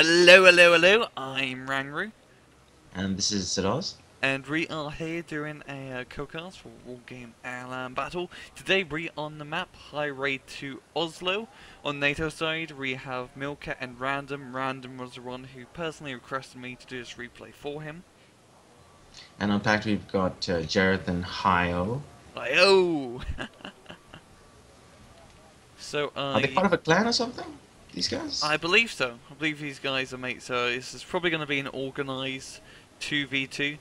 Hello, hello, hello, I'm Rangru, And this is Siddharth. and we are here doing a co-cast for Wargame Airland Battle. Today we on the map, high raid to Oslo. On NATO side, we have Milket and Random. Random was the one who personally requested me to do this replay for him. And on Pact we've got Jereth and Hio. Oh! So, Are they part of a clan or something? These guys? I believe so. I believe these guys are mates, so this is probably going to be an organised 2v2.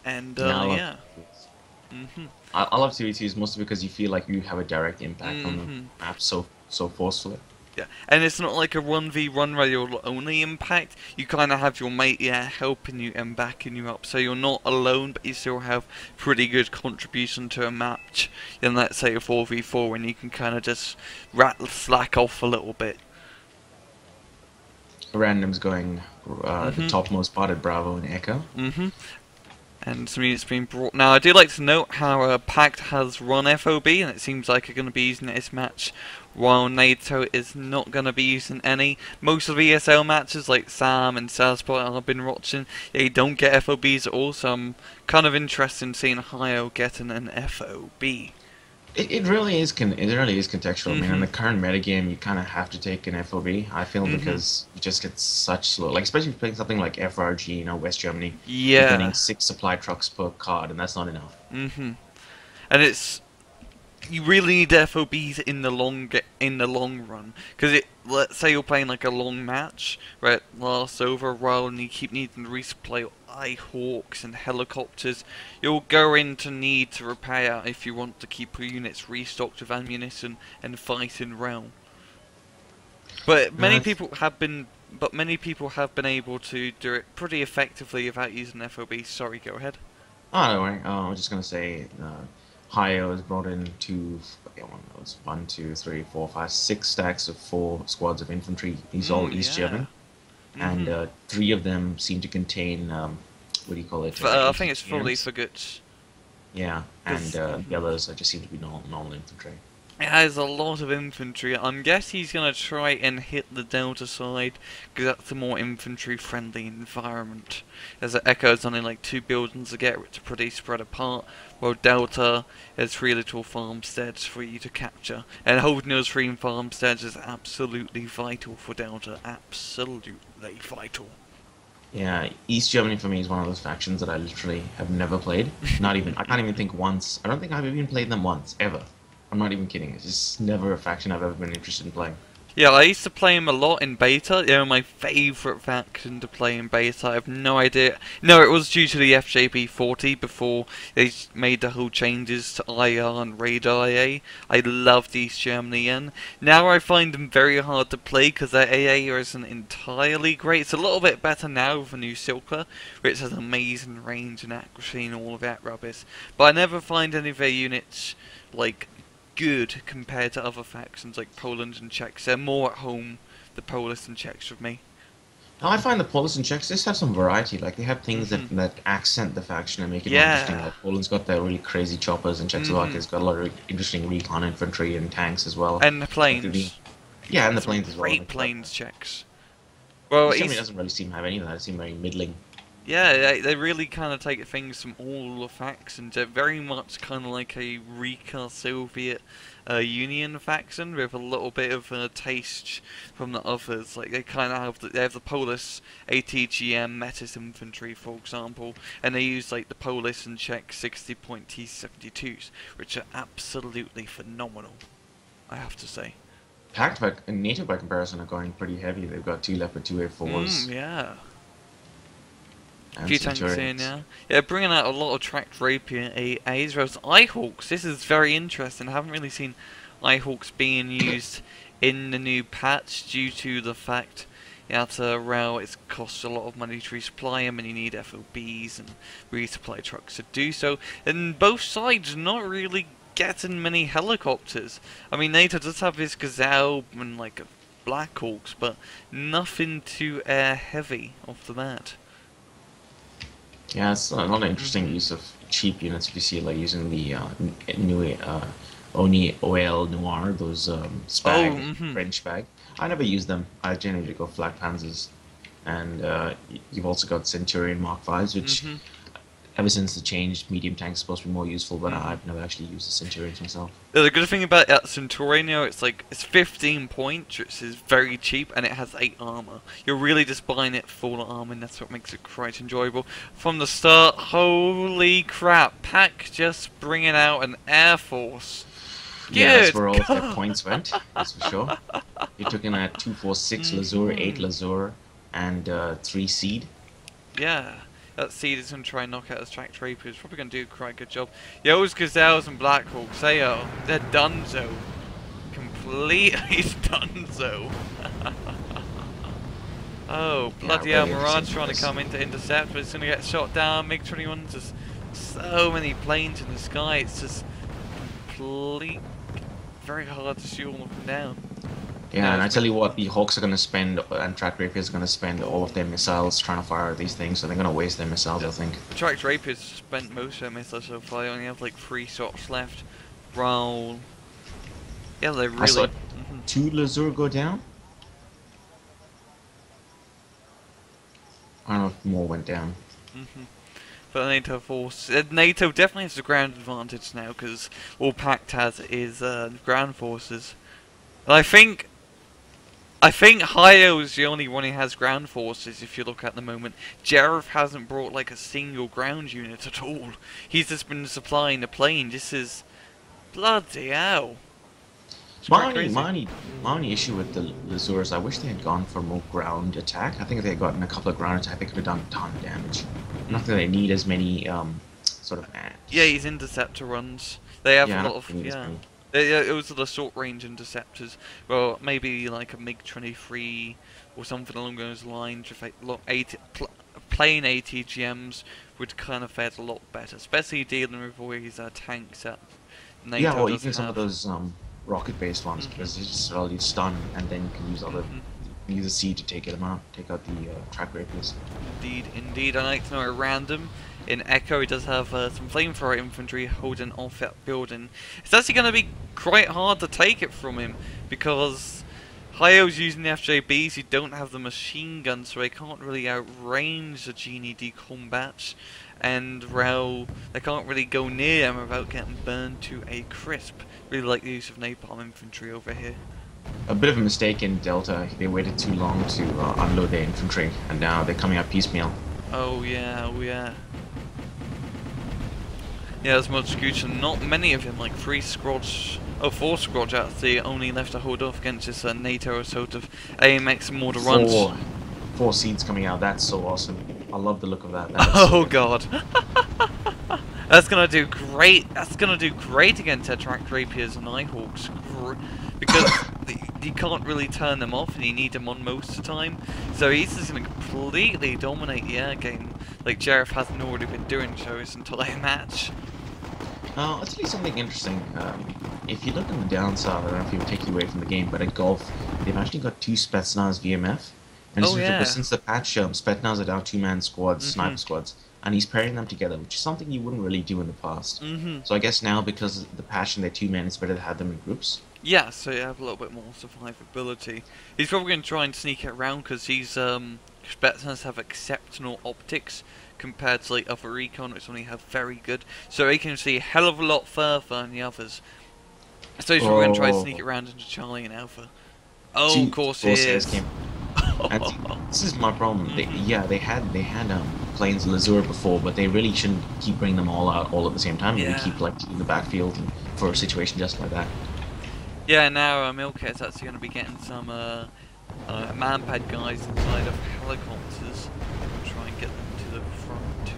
And, Yeah, I love yeah. 2v2s. Mm-hmm. I love 2v2s mostly because you feel like you have a direct impact on the Mm-hmm. map so forcefully. Yeah, and it's not like a 1v1 where you'll only impact. You kind of have your mate, helping you and backing you up. So you're not alone, but you still have pretty good contribution to a match. Then let's say a 4v4 when you can kind of just slack off a little bit. Random's going the topmost spot at Bravo and Echo. And some units being brought. Now, I do like to note how Pact has run FOB, and it seems like they're going to be using it this match, while Nato is not going to be using any. Most of the ESL matches, like Sam and Salsport I've been watching, they don't get FOBs at all, so I'm kind of interested in seeing Hio getting an FOB. It really is contextual. I mean, in the current metagame, you kind of have to take an FOB. I feel because you just get such slow, like especially if you're playing something like FRG, West Germany. You're Yeah. getting 6 supply trucks per card, and that's not enough. And it's, you really need FOBs in the long run, because let's say you're playing like a long match where it lasts over a while and you keep needing to resupply hawks and helicopters. You're going to need to repair if you want to keep your units restocked with ammunition and fighting well. But many people have been able to do it pretty effectively without using FOB. Sorry, go ahead. Oh, don't worry. I was just gonna say, Hio has brought in one, two, three, four, five, 6 stacks of 4 squads of infantry. These all East German, and 3 of them seem to contain what do you call it? I think it's fully ATGMs. for good. Yeah, and the others just seem to be normal infantry. It has a lot of infantry. I'm guessing he's going to try and hit the Delta side, because that's a more infantry-friendly environment. As the Echo is only like 2 buildings to get, which are pretty spread apart, while Delta has 3 little farmsteads for you to capture. And holding those 3 farmsteads is absolutely vital for Delta. Absolutely vital. Yeah, East Germany for me is one of those factions that I literally have never played. Not even, I can't even think once. I don't think I've even played them once, ever. I'm not even kidding. It's just never a faction I've ever been interested in playing. Yeah, I used to play him a lot in beta. They were my favourite faction to play in beta. I have no idea. No, it was due to the FJB 40 before they made the whole changes to IR and Radar AA. I loved East Germany and now I find them very hard to play because their AA isn't entirely great. It's a little bit better now with the new Silka, which has amazing range and accuracy and all of that rubbish. But I never find any of their units like good compared to other factions like Poland and Czechs. They're more at home, the Polish and Czechs, with me. Now, I find the Polish and Czechs just have some variety. Like they have things that accent the faction and make it more interesting. Yeah. Like Poland's got their really crazy choppers, and Czechoslovakia's got a lot of interesting recon infantry and tanks as well. And the planes. Yeah, and the planes as well. Great planes, Czechs. Well, Germany doesn't really seem to have any of that. It seems very middling. yeah, they really kind of take things from all the factions. They're very much kind of like a recast Soviet Union faction with a little bit of a taste from the others. Like they kind of have the Polish ATGM Metis infantry, for example, and they use like the Polish and Czech 60-point T-72s, which are absolutely phenomenal, I have to say. Pact and NATO by comparison are going pretty heavy. They've got 2 Leopard 2A4s. Yeah. And Few some tanks in, turrets. yeah, bringing out a lot of tracked Rapier AAs, whereas Eyehawks, this is very interesting. I haven't really seen Eyehawks being used in the new patch due to the fact you have to it costs a lot of money to resupply them and you need FOBs and resupply trucks to do so. And both sides not really getting many helicopters. I mean, NATO does have his Gazelle and like Blackhawks, but nothing too air heavy off the bat. Yeah, it's a lot of interesting use of cheap units if you see like using the new Oni OL Noir, those Oh, Spag, French Spag. I never use them. I generally go flat panzers. And you've also got Centurion Mark Fives, which ever since the change, medium tanks supposed to be more useful, but I've never actually used the Centurions myself. The good thing about Centurion, you know, it's 15 points, which is very cheap, and it has 8 armor. You're really just buying it full armor, and that's what makes it quite enjoyable. From the start, holy crap, Pact just bringing out an Air Force. Yeah, that's where all of their points went, that's for sure. You took in a 246 Lazure, 8 Lazure, and 3 Seed. Yeah, that Seed is going to try and knock out his track Draper. He's probably going to do quite a good job. Those Gazelles and Blackhawks, they're donezo. Completely donezo. Oh, bloody hell, Mirage trying to come in to intercept, but it's going to get shot down. MiG-21's just so many planes in the sky, it's just very hard to shoot all of them down. Yeah, and I tell you what, the Hawks are going to spend, and Track Rapiers are going to spend all of their missiles trying to fire at these things, so they're going to waste their missiles, I think. Track Rapiers spent most of their missiles so far, they only have like 3 shots left. Roll. Yeah, they really... I saw 2 Lazure go down. I don't know if more went down. But NATO force, NATO definitely has the ground advantage now, because all Pact has is ground forces. And I think Hio is the only one who has ground forces, if you look at the moment. Jereth hasn't brought like a single ground unit at all. He's just been supplying the plane. This is bloody hell. My only issue with the Lazures, I wish they had gone for more ground attack. I think if they had gotten a couple of ground attacks, they could have done a ton of damage. Not that they need as many sort of... Yeah, these interceptor runs. They have a lot of... It was the short range interceptors. Well, maybe like a MiG-23 or something along those lines. If plain ATGMs would kind of fare a lot better, especially dealing with all these tanks that NATO yeah, well, doesn't even some have. of those rocket-based ones, because they just already stun, and then you can use other use a C to take them out, take out the Track Rapiers. Indeed. I like to know at random. In Echo, he does have some flamethrower infantry holding off that building. It's actually going to be quite hard to take it from him, because Hio's using the FJBs, who don't have the machine gun, so they can't really outrange the GNED combats, and Rel, they can't really go near them without getting burned to a crisp. Really like the use of napalm infantry over here. A bit of a mistake in Delta, they waited too long to unload their infantry, and now they're coming out piecemeal. Oh yeah. Yeah, there's much Scooch, and not many of them, like 4 squads actually only left to hold off against this NATO sort of AMX mortar runs. 4 seeds coming out, that's so awesome. I love the look of that. Oh god. That's gonna do great. That's gonna do great against their Track Rapiers and Nighthawks, because you can't really turn them off, and you need them on most of the time. So he's just gonna completely dominate the air game, like Jereth hasn't already been doing so his entire match. I'll tell you something interesting. If you look on the downside, I don't know if you'll take you away from the game, but at Golf, they've actually got 2 Spetsnaz VMF. And since the patch, Spetsnaz are now 2-man squads, sniper squads, and he's pairing them together, which is something you wouldn't really do in the past. So I guess now, because of the patch and they're 2-men, it's better to have them in groups. Yeah, so you have a little bit more survivability. He's probably going to try and sneak it around, because these Spetsnaz have exceptional optics compared to like other recon, which only have very good. So he can see a hell of a lot further than the others. So he's probably going to try and sneak it around into Charlie and Alpha. Oh, of course he is. And this is my problem. They had planes Lazure before, but they really shouldn't keep bringing them all out all at the same time. Maybe keep like in the backfield for a situation just like that. Yeah, now milket is actually going to be getting some manpad guys inside of helicopters and try and get them to the front to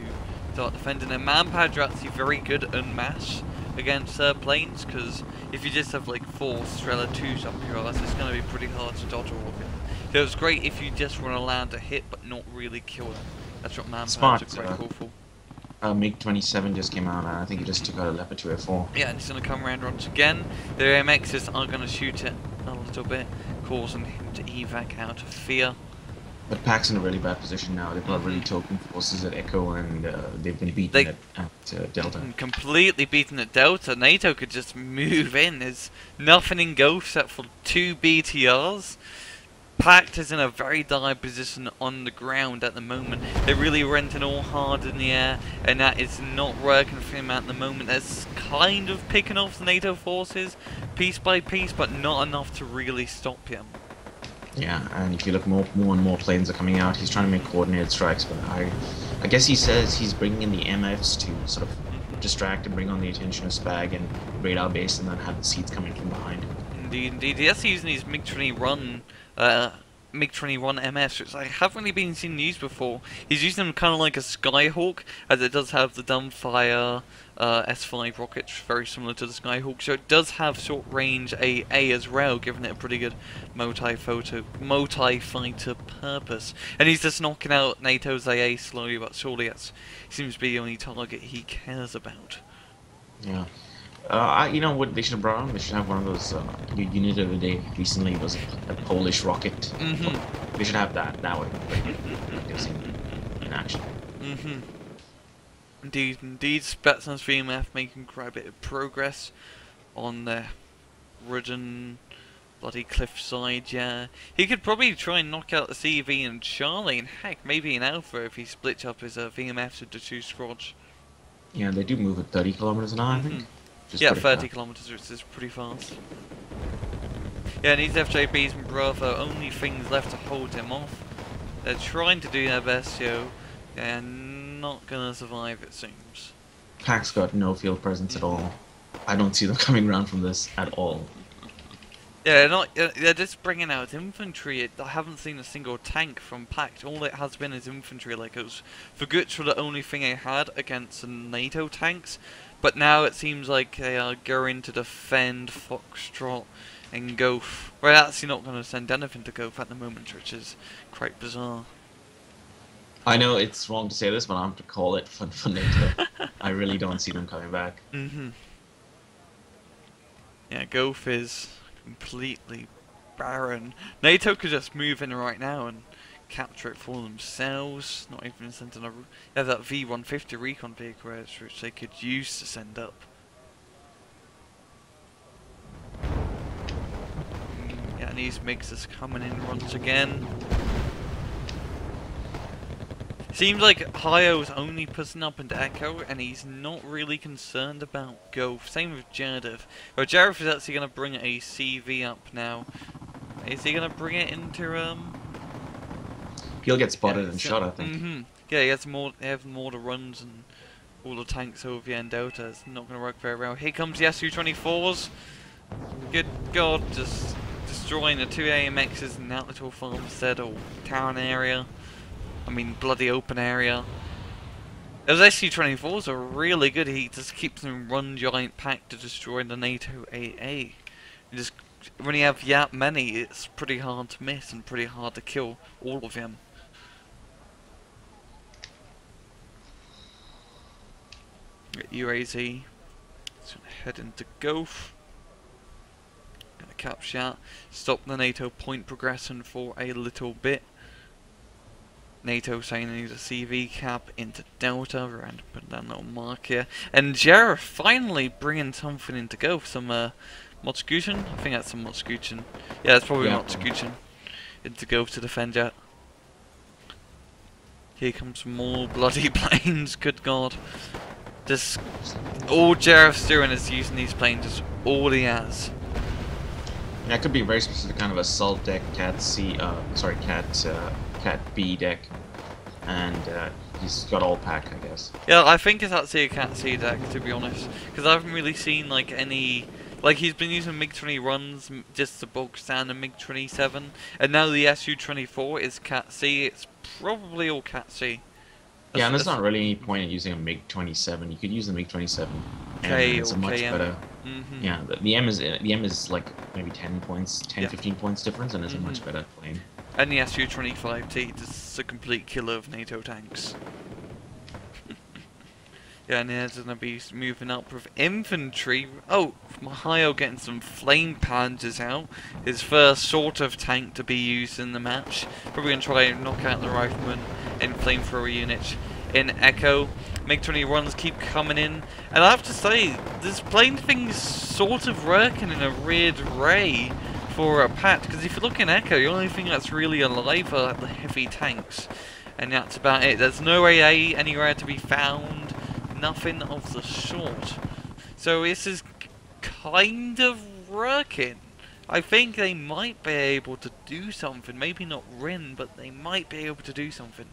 start defending. And manpads are actually very good en masse against planes, because if you just have like 4 Strela 2s up your ass, it's going to be pretty hard to dodge all of it. So it's great if you just want to land a hit but not really kill them. That's what manpads are quite cool for. MiG-27 just came out, and I think he just took out a Leopard 204. Yeah, and he's going to come around once again. The AMXs are going to shoot it a little bit, causing him to evac out of fear. But Pact's in a really bad position now. They've got really token forces at Echo, and they've been beaten at Delta. Completely beaten at Delta. Nato could just move in. There's nothing in go except for 2 BTRs. Pact is in a very dire position on the ground at the moment. They're really renting all hard in the air, and that is not working for him at the moment. That's kind of picking off the Nato forces piece by piece, but not enough to really stop him. Yeah, and if you look, more and more planes are coming out. He's trying to make coordinated strikes, but I guess he says he's bringing in the MFs to sort of distract and bring on the attention of Spag and raid our base, and then have the seeds coming from behind. Indeed, indeed. He's using his MiG-21 MF, which I haven't really been seen used before. He's using them kind of like a Skyhawk, as it does have the dumbfire S5 rockets, very similar to the Skyhawk. So it does have short range AA as well, giving it a pretty good multi-fighter purpose. And he's just knocking out NATO's AA slowly but surely. That seems to be the only target he cares about. Yeah. You know what they should have brought on? They should have one of those unit of the day recently was a Polish rocket. They should have that. That would be in action. Indeed, indeed. Spetsnaz VMF making quite a bit of progress on the ridden bloody cliffside. Yeah, he could probably try and knock out the CV and Charlie, and heck, maybe an Alpha if he splits up his VMFs into 2 squads. Yeah, they do move at 30 kilometers an hour, I think. Yeah, 30 kilometers, which is pretty fast. Yeah, and these FJBs and Bravo, only things left to hold him off. They're trying to do their best, yo. They're not gonna survive, it seems. Pact's got no field presence at all. I don't see them coming around from this at all. Yeah, they're just bringing out infantry. I haven't seen a single tank from Pact. All it has been is infantry. Like, it was Forguts were the only thing they had against the NATO tanks. But now it seems like they are going to defend Foxtrot and Goaf. We're actually not going to send anything to Goaf at the moment, which is quite bizarre. I know it's wrong to say this, but I'm going to call it for NATO. I really don't see them coming back. Yeah, Goaf is completely barren. NATO could just move in right now and capture it for themselves. Not even send in a... They have that V-150 recon vehicle which they could use to send up. Yeah, and these MiGs is coming in once again. Seems like Hyo's only pushing up into Echo, and he's not really concerned about Goaf. Same with Jereth. Well, Jereth is actually going to bring a CV up now. Is he going to bring it into He'll get spotted and shot, I think. Yeah, he has more. They have more to runs and all the tanks over here in Delta. It's not going to work very well. Here comes the Su-24s. Good God, just destroying the 2 AMXs in that little farmstead or town area. I mean, bloody open area. Those Su-24s are really good. He just keeps them run giant pack to destroy the NATO AA. Just when you have that many, it's pretty hard to miss and pretty hard to kill all of them. UAZ. So head into Goaf. Gonna capture that. Stop the NATO point progression for a little bit. NATO saying they need a CV cap into Delta, and put that little mark here. And Jereth finally bringing something into Goaf. Some Motskuchen? I think that's some Motskuchen. Yeah, that's probably Motskuchen. Into Goaf to defend Jet. Here comes more bloody planes, good God. Just all Jereth's doing is using these planes, just all he has. Yeah, it could be a very specific kind of assault deck, Cat B deck, and he's got all pack, I guess. Yeah, I think it's actually a Cat C deck, to be honest, because I haven't really seen like any. Like, he's been using MiG-20 runs, just the bulk standard MiG-27, and now the Su-24 is Cat C. It's probably all Cat C. Yeah, and there's not really any point in using a MiG-27. You could use the MiG-27, and it's a much better. Yeah, the M is like maybe 10 points, 15 points difference, and it's a much better plane. And the Su-25T is a complete killer of NATO tanks. Yeah, and he's going to be moving up with infantry. Oh, Mahio getting some flame panzers out. His first sort of tank to be used in the match. Probably going to try and knock out the rifleman and flamethrower units in Echo. MiG-21s keep coming in. And I have to say, this plane thing's sort of working in a weird way for a Pact. Because if you look in Echo, the only thing that's really alive are the heavy tanks. And that's about it. There's no AA anywhere to be found. Nothing of the sort. So this is kind of working. I think they might be able to do something. Maybe not win, but they might be able to do something.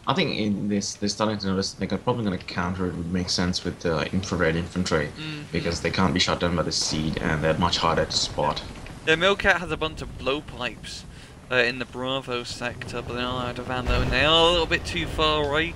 I think in this, they're starting to notice they're probably going to counter it. Would make sense with the infrared infantry because they can't be shot down by the seed and they're much harder to spot. The milket has a bunch of blowpipes in the Bravo sector, but they're not out of ammo, and they are a little bit too far away.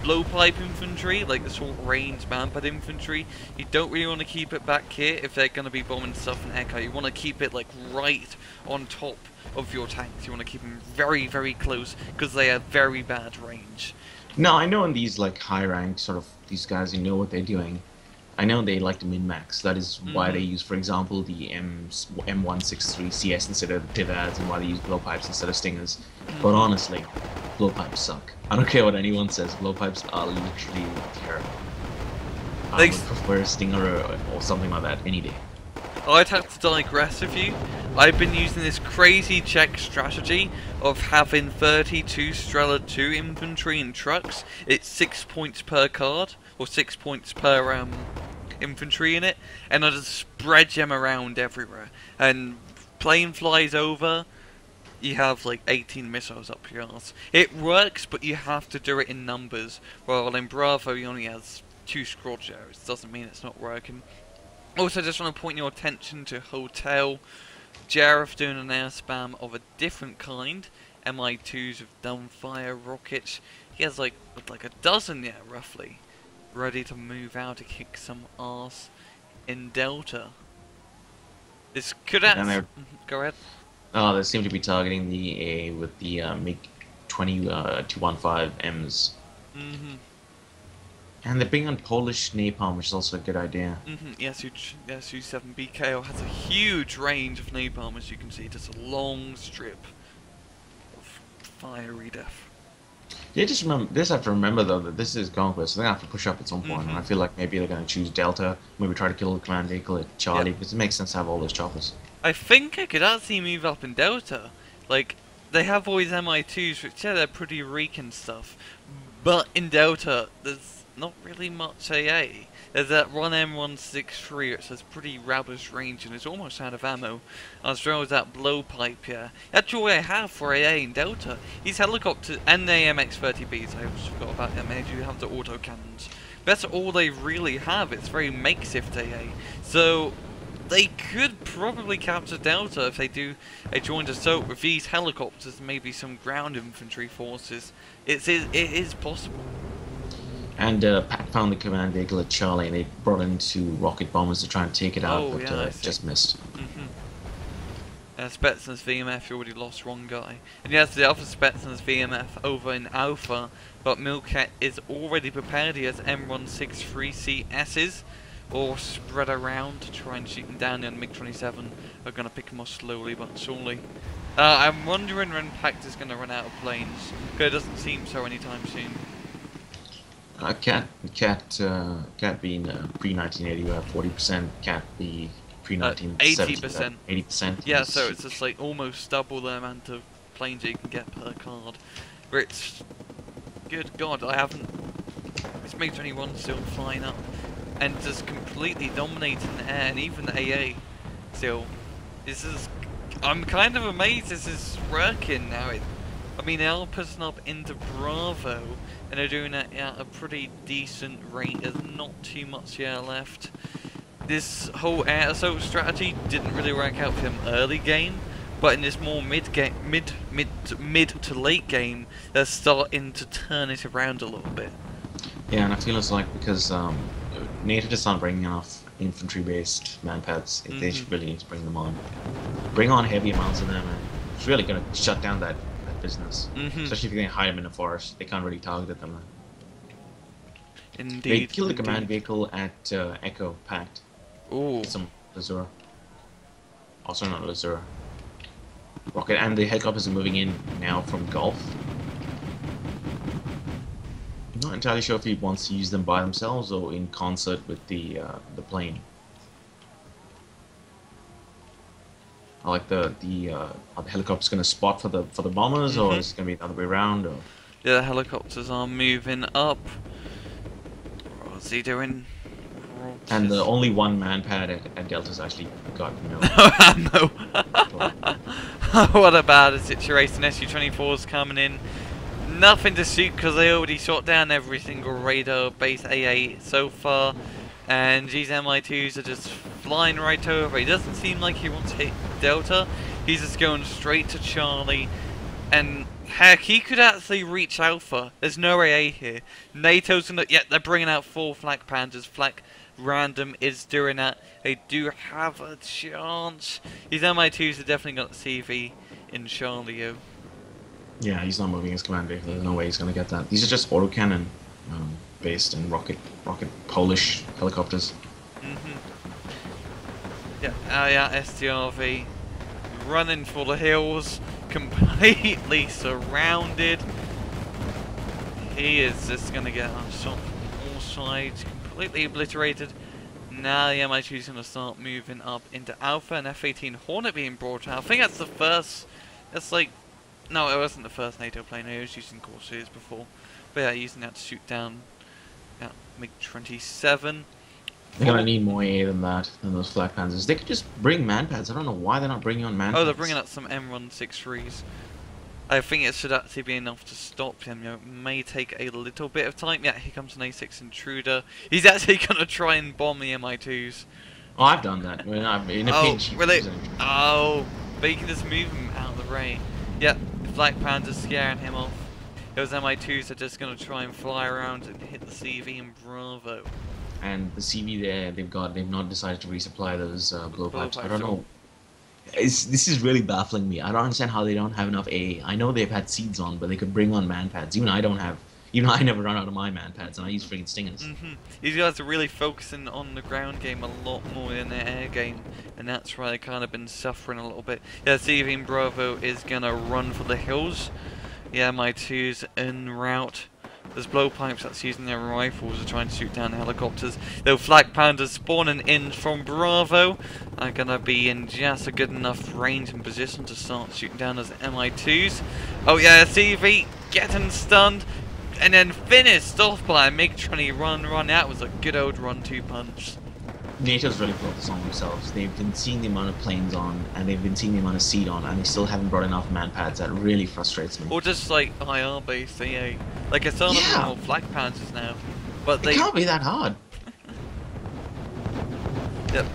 Blowpipe infantry, like the short range manpad infantry, you don't really want to keep it back here if they're going to be bombing stuff in Echo. You want to keep it like right on top of your tanks. You want to keep them very, very close because they have very bad range. No, I know in these like high rank sort of these guys, you know what they're doing. I know they like to min-max. That is why they use, for example, the M163 CS instead of the Tivads, and why they use blowpipes instead of stingers. But honestly, blowpipes suck. I don't care what anyone says. Blowpipes are literally terrible. I would prefer a stinger or something like that any day. I'd have to digress with you. I've been using this crazy Czech strategy of having 32 Strela 2 infantry in trucks. It's 6 points per card, or 6 points per infantry in it, and I just spread them around everywhere. And plane flies over, you have like 18 missiles up your arse. It works, but you have to do it in numbers. While in Bravo, he only has 2 squad shares. Doesn't mean it's not working. Also, just want to point your attention to Hotel. Jereth doing an air spam of a different kind. Mi-2s with dumbfire rockets. He has like a dozen yet, roughly, ready to move out to kick some ass in Delta. This could actually... Go ahead. They seem to be targeting the AA with the MiG-215Ms. And they bring on Polish napalm, which is also a good idea. Su-7BKO has a huge range of napalm, as you can see. Just a long strip of fiery death. Yeah, just have to remember though that this is Conquest, so they're gonna have to push up at some point. And I feel like maybe they're gonna choose Delta, maybe try to kill the command vehicle at Charlie, because it makes sense to have all those choppers. I think I could actually move up in Delta. Like, they have all these Mi-2s, which they're pretty weak and stuff. But in Delta, there's not really much AA. There's that one M163 which has pretty rubbish range and is almost out of ammo, as well as that blowpipe here. That's all I have for AA in Delta. These helicopters and the AMX-30Bs, I almost forgot about them, and they do have the autocannons. That's all they really have. It's very makeshift AA. So they could probably capture Delta if they do a joint assault with these helicopters and maybe some ground infantry forces. It is possible. And Pact found the command vehicle at Charlie, and they brought in 2 rocket bombers to try and take it out, but just missed. Spetsnaz VMF, you already lost one guy. And yes, the other Spetsnaz VMF over in Alpha, but Milket is already prepared. He has M163CSs, all spread around to try and shoot them down, and MiG-27 are going to pick them off slowly but surely. I'm wondering when Pact is going to run out of planes, because it doesn't seem so anytime soon. Cat being pre-1980, we have 40%. Cat be pre-1970, 80%. 80%. Yeah, so it's just like almost double the amount of planes that you can get per card. Which, good God, I haven't. This MiG-21 still flying up and just completely dominating the air, and even the AA still. This is. I'm kind of amazed this is working now. I mean, they are pushing up into Bravo, and they're doing it at a pretty decent rate. There's not too much air left. This whole air assault strategy didn't really work out for them early game, but in this more mid to late game, they're starting to turn it around a little bit. Yeah, and I feel it's like because NATO just aren't bringing enough infantry-based manpads. They should really need to bring them on. Bring on heavy amounts of them, and it's really going to shut down that business. Especially if you can hide them in the forest, they can't really target them. Indeed. They killed the command Indeed. vehicle at Echo Pact. Ooh. Some Lazura. Also not Lazura. Rocket, and the helicopters are moving in now from Gulf. I'm not entirely sure if he wants to use them by themselves or in concert with the plane. I like are the helicopters going to spot for the bombers, or is it going to be the other way around? Or Yeah, the helicopters are moving up. What's he doing? and the only one man pad at Delta's actually got no. No. What a bad situation. SU-24's coming in. Nothing to shoot because they already shot down every single radar base AA so far. And these Mi-2s are just flying right over. He doesn't seem like he wants to hit Delta. He's just going straight to Charlie. And heck, he could actually reach Alpha. There's no AA here. NATO's gonna... Yeah, they're bringing out 4 Flak Panthers. Flak Random is doing that. They do have a chance. These Mi-2s are definitely got the CV in Charlie. Yeah, he's not moving his command vehicle. There's no way he's going to get that. These are just autocannon based and rocket Polish helicopters. Yeah, yeah, STRV running for the hills, completely surrounded. He is just going to get shot from all sides, completely obliterated. Now the Mi-2 is going to start moving up into Alpha, and F-18 Hornet being brought out. I think that's the first, that's like, no, it wasn't the first NATO plane. I was using Corsairs before. But yeah, using that to shoot down MiG-27. They're going to need more AA than that, than those Flak Panzers. They could just bring man-pads. I don't know why they're not bringing on man-pads. Oh, they're bringing out some M163s. I think it should actually be enough to stop him. You know, it may take a little bit of time. Yeah, here comes an A6 Intruder. He's actually going to try and bomb the Mi-2s. Oh, I've done that. When I'm in a pinch. Really? Oh, but you can just move him out of the way. Yep, Flak Panzer's scaring him off. Those Mi-2s are just going to try and fly around and hit the CV in Bravo. And the CV there, they've not decided to resupply those blowpipes. I don't know. This is really baffling me. I don't understand how they don't have enough AA. I know they've had seeds on, but they could bring on man-pads. Even I never run out of my man-pads, and I use friggin' Stingers. These guys are really focusing on the ground game a lot more than their air game, and that's why they've kind of been suffering a little bit. Yeah, CV in Bravo is going to run for the hills. Yeah, Mi-2's en route. There's blowpipes that's using their rifles to try and shoot down helicopters. They'll Flak Panthers spawning in from Bravo are gonna be in just a good enough range and position to start shooting down those Mi-2s. Oh yeah, CV getting stunned and then finished off by a MiG-20 run. That was a good old run-2 punch. NATO's really brought this on themselves. They've been seeing the amount of planes on, and they've been seeing the amount of seed on, and they still haven't brought enough man-pads. That really frustrates me. Or just like IR based AA. Like it's on more Flak Panthers now. But it can't be that hard. Yep,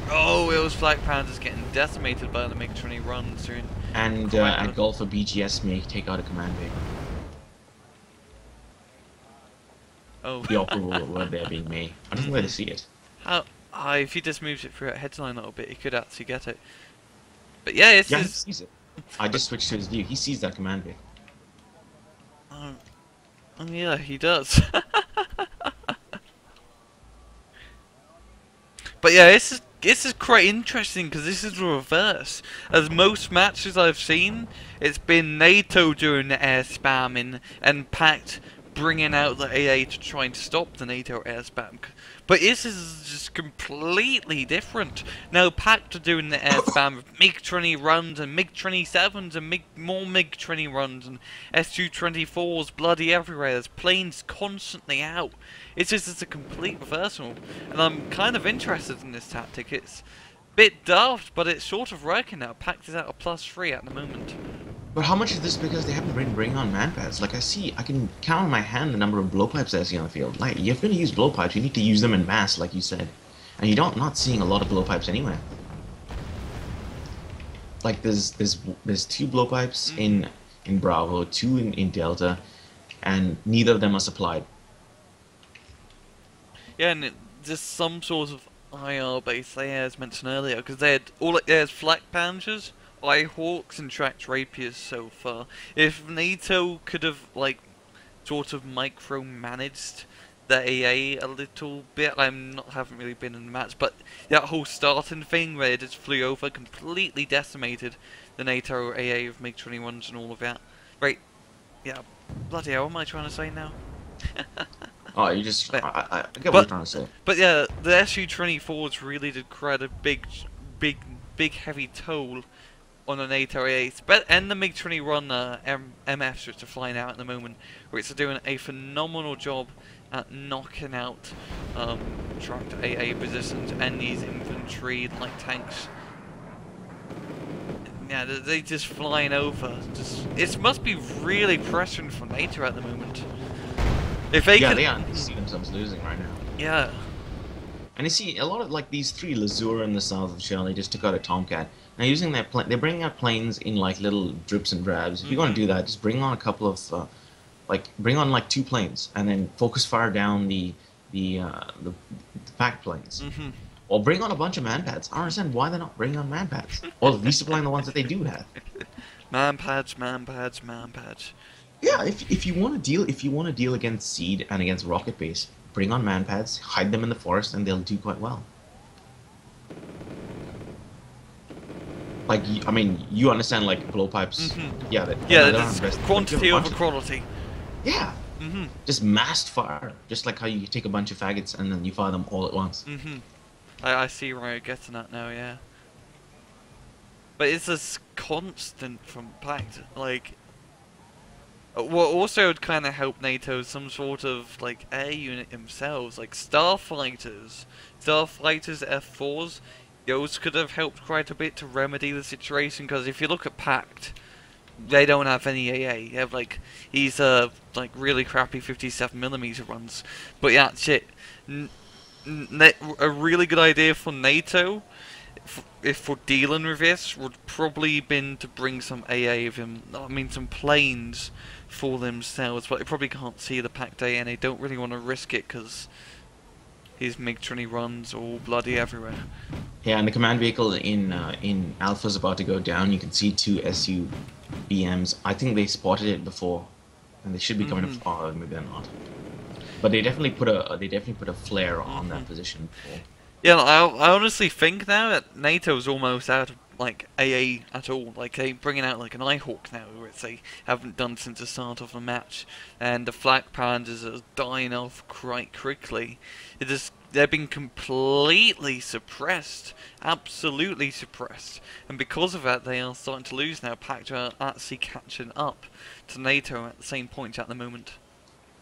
oh, it was Flak Panthers getting decimated by the MiG-20 runs soon. And at Gulf, a BGS may take out a command vehicle. Oh. The operable word there being me. I don't know where to see it. How? If he just moves it through a headline a little bit, he could actually get it. But yeah, it's he sees it. I just switched to his view. He sees that command vehicle. Oh yeah, he does. But yeah, this is quite interesting because this is the reverse. As most matches I've seen, it's been NATO doing the air spamming and Pact bringing out the AA to try and stop the NATO air spam. But this is just completely different. Now Pact are doing the air spam with MiG-20 runs and MiG-27s and more MiG-20 runs and SU-24s bloody everywhere. There's planes constantly out. It's a complete reversal. And I'm kind of interested in this tactic. It's a bit daft, but it's sort of working now. Pact is at a +3 at the moment. But how much is this because they haven't been bringing on man-pads? Like I can count on my hand the number of blowpipes I see on the field. Like, if you're going to use blowpipes, you need to use them in mass, like you said. And you're not seeing a lot of blowpipes anywhere. Like, there's 2 blowpipes in Bravo, 2 in Delta, and neither of them are supplied. Yeah, and just some sort of IR base there, as mentioned earlier, because they had there's Flak Panthers, Hawks and tracked Rapiers so far. If NATO could have, like, sort of micro-managed the AA a little bit. Haven't really been in the match, but that whole starting thing where it just flew over, completely decimated the Nato AA of MiG-21s and all of that. Right, yeah, bloody hell, what am I trying to say now? Oh, you just... But- I get what you're trying to say. But yeah, the Su-24s really did quite a big heavy toll on the NATO A8s, and the MiG-21 MFs which are flying out at the moment, which are doing a phenomenal job at knocking out tracked AA positions and these infantry like tanks. Yeah, they just flying over. It must be really pressuring for NATO at the moment. If they Yeah, they see themselves losing right now. Yeah. And you see, a lot of like these three, Lazura in the south of Shell, they just took out a Tomcat. Now using their they're bringing out planes in like little drips and drabs. If you're going to do that, just bring on a couple of, bring on like 2 planes, and then focus fire down the Pact planes. Or bring on a bunch of manpads. I don't understand why they're not bringing on manpads. Or resupplying the ones that they do have. Manpads. Yeah, if you want to deal against Seed and against Rocket Base, bring on manpads, hide them in the forest, and they'll do quite well. Like, I mean, you understand, like, blowpipes. Yeah, it's quantity over quality. Yeah. Just massed fire. Just like how you take a bunch of faggots and then you fire them all at once. I see where you're getting at now, yeah. But it's this constant from Pact, like... What also would kind of help NATO some sort of, like, air unit themselves, like Starfighters F4s, those could have helped quite a bit to remedy the situation, because if you look at Pact, they don't have any AA. They have, like, these, like, really crappy 57mm runs. But yeah, shit. A really good idea for NATO, if for dealing with this, would probably been to bring some AA of him. I mean, some planes for themselves, but they probably can't see the Pact A, and they don't really want to risk it because his MiG-20 runs all bloody everywhere. Yeah, and the command vehicle in Alpha's about to go down. You can see 2 SU-BMs. I think they spotted it before, and they should be coming up. Oh, maybe they're not. But they definitely put a flare on that position before. Yeah, I honestly think now that NATO's almost out of like AA at all. Like they bringing out like an Nighthawk now, which they haven't done since the start of the match, and the flak panzers are dying off quite quickly. They've been completely suppressed, absolutely suppressed, and because of that they are starting to lose now. Pact are actually catching up to NATO at the same point at the moment.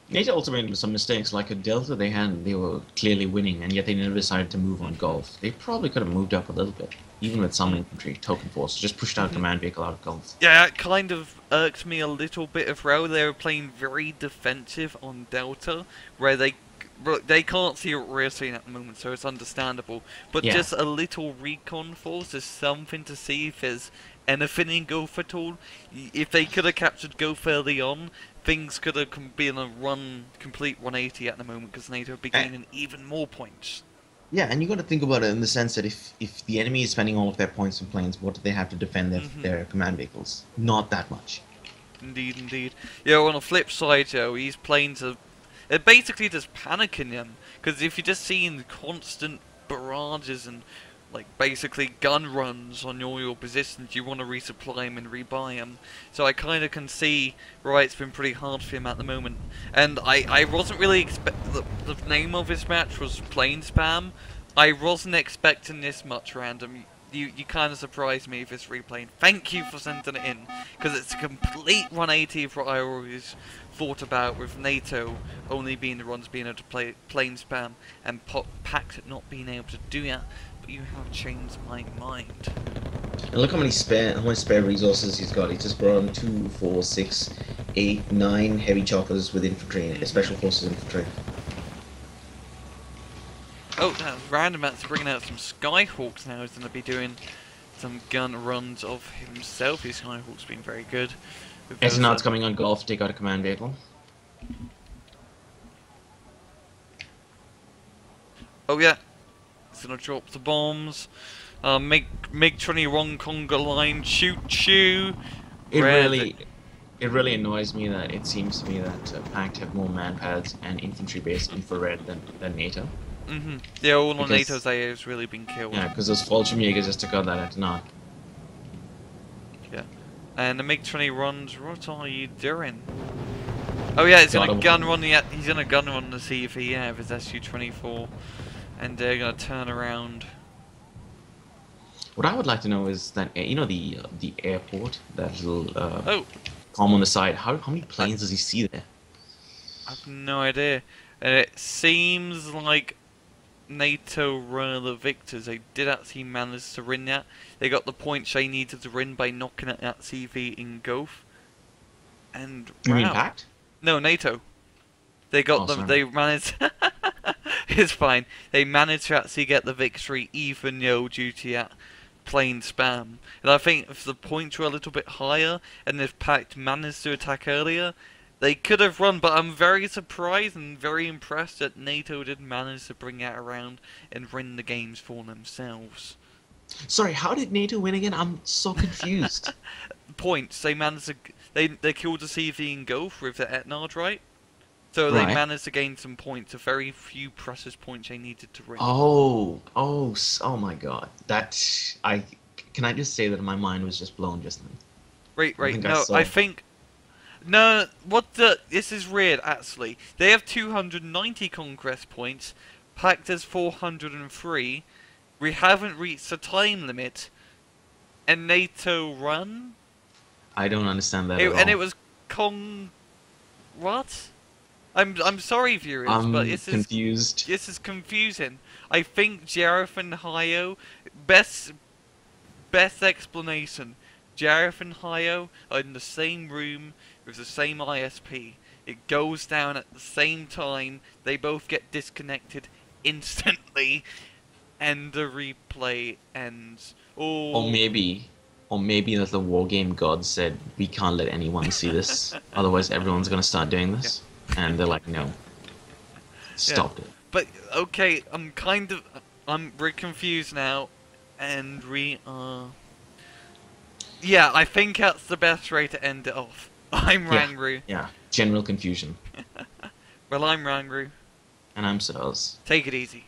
NATO also made some mistakes, like at Delta they were clearly winning, and yet they never decided to move on Gulf. They probably could have moved up a little bit, even with some infantry, token force, just pushed out command vehicle out of Gulf. Yeah, it kind of irked me a little bit as well. They were playing very defensive on Delta, where they can't see what we're seeing at the moment, so it's understandable. But yeah, just a little recon force is something to see if there's anything in Gulf at all. If they could have captured Gulf early on, things could have been a complete 180 at the moment, because NATO would be gaining even more points. Yeah, and you got to think about it in the sense that if the enemy is spending all of their points on planes, what do they have to defend their command vehicles? Not that much. Indeed, indeed. Yeah, on the flip side, Joe, these planes are basically just panicking them, because if you're just seeing constant barrages and like basically gun runs on all your positions, you want to resupply them and rebuy them. So I kind of can see why it's been pretty hard for him at the moment. And I wasn't really the name of this match was Plane Spam. I wasn't expecting this much random. You kind of surprised me with this replay. Thank you for sending it in, because it's a complete 180 of what I always thought about, with NATO only being the ones being able to play plane spam and Pact not being able to do that. But you have changed my mind. And look how many spare resources he's got. He's just brought on 2, 4, 6, 8, 9 heavy choppers with infantry, special forces infantry. Oh, that's random. That's bringing out some Skyhawks now. He's going to be doing some gun runs of himself. His Skyhawk's been very good. And now it's coming on Gulf to take out a command vehicle. Oh yeah, it's going to drop the bombs. MiG-21 conga line, shoot. It really, It really annoys me that it seems to me that Pact have more man-pads and infantry-based infrared than NATO. Yeah, all on Because, NATO's AA has really been killed. yeah, because those Fallschirmjäger just took out that Antonov. Yeah. And the MiG-20 runs, what are you doing? Oh yeah, he's gonna gun run to see if he have his Su-24, and they're gonna turn around. What I would like to know is that you know the airport, that little Oh, column on the side. How many planes does he see there? I have no idea. And it seems like NATO were the victors. They did actually manage to win that. They got the points they needed to win by knocking at that CV in Gulf. And You mean wow. Pact? No, NATO. They got them. Sorry. They managed. It's fine. They managed to actually get the victory, even though due to that plane spam. And I think if the points were a little bit higher, and if Pact managed to attack earlier, they could have run. But I'm very surprised and very impressed that NATO did manage to bring that around and win the games for themselves. Sorry, how did NATO win again? I'm so confused. Points. They managed to. They killed the CV in Gulf with the Etnard, right? So they managed to gain some points, a very few precious points they needed to win. Oh my God! Can I just say that my mind was just blown just then. Right. No, I think. No, this is weird actually. They have 290 conquest points. Pact has 403. We haven't reached the time limit, and NATO run. I don't understand that at all. And it was what? I'm sorry, viewers, but this is confused. This is confusing. I think Jereth and Hio, best explanation. Jereth and Hio are in the same room with the same ISP. It goes down at the same time. They both get disconnected instantly, and the replay ends. Or maybe that the Wargame gods said, we can't let anyone see this, otherwise everyone's gonna start doing this. Yeah. And they're like, no. Stop it. But, okay, we're confused now, and we are... Yeah, I think that's the best way to end it off. I'm Rangru. Yeah, general confusion. Well, I'm Rangru. And I'm Sirs. Take it easy.